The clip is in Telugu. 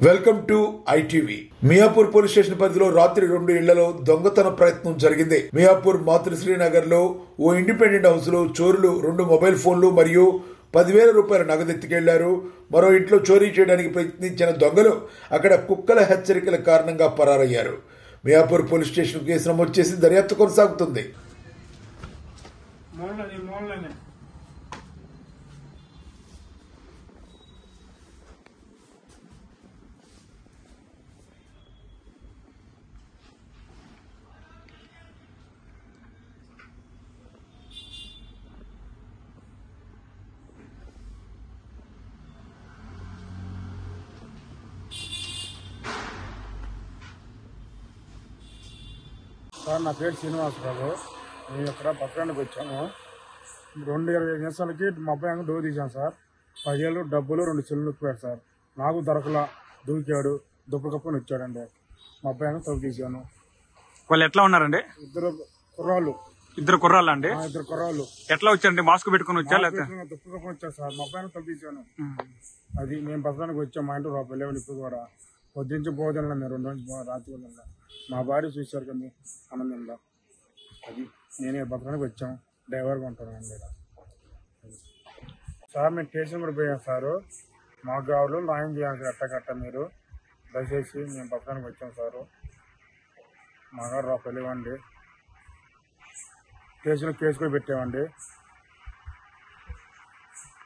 Welcome to ITV. Miyapur police station పరిధిలో రాత్రి 2 ఇళ్లలో దొంగతన ప్రయత్నం జరిగింది. మియాపూర్ మాతృశ్రీ నగర్ లో ఓ ఇండిపెండెంట్ హౌస్ లో చోరులు 2 మొబైల్ ఫోన్లు మరియు 10,000 రూపాయల నగదు ఎత్తుకెళ్లారు. మరో ఇంట్లో చోరీ చేయడానికి ప్రయత్నించిన దొంగలు అక్కడ కుక్కల హెచ్చరికల కారణంగా పరారయ్యారు. మియాపూర్ పోలీస్ స్టేషన్ కేసు నమోదు చేసి దర్యాప్తు కొనసాగుతుంది. సార్, నా పేరు శ్రీనివాసరావు. మేము ఇక్కడ పక్కడానికి వచ్చాము. 2-20 నిమిషాలకి మా అబ్బాయి డోర్ తీసాను సార్. 10,000 డబ్బులు 2 సెల్లు నొక్కాడు సార్. నాకు దొరకలా, దూకాడు, దుప్ప కప్పుని వచ్చాడండి. మా అబ్బాయి తప్పు తీశాను. వాళ్ళు ఎట్లా ఉన్నారండి? ఇద్దరు కుర్రాళ్ళు అండి. ఇద్దరు కుర్రాళ్ళు ఎట్లా వచ్చారండి? మాస్క్ పెట్టుకుని వచ్చా లేకపోతే దుప్ప కప్పుని వచ్చారు సార్. మా అబ్బాయిని తప్పు తీశాను. అది మేము పక్కడానికి వచ్చాము. మా ఇంటి రూపాయలు ఇప్పుడు కూడా పొద్దుంచి పోదన్నా మేము 2 రోజులు రాత్రి వెళ్ళా. మా భార్య చూశారు కదా ఆనందంగా. అది నేనే పక్కడానికి వచ్చాము. డ్రైవర్గా ఉంటానండి. సార్, మేము స్టేషన్ కూడా పోయాం సారు. మా గావులు న్యాయం చేయాలి కట్ట మీరు దయచేసి. మేము పక్కడానికి వచ్చాం సారు. మా గారు రూపాయలు ఇవ్వండి. స్టేషన్లో కేసు కూడా పెట్టామండి.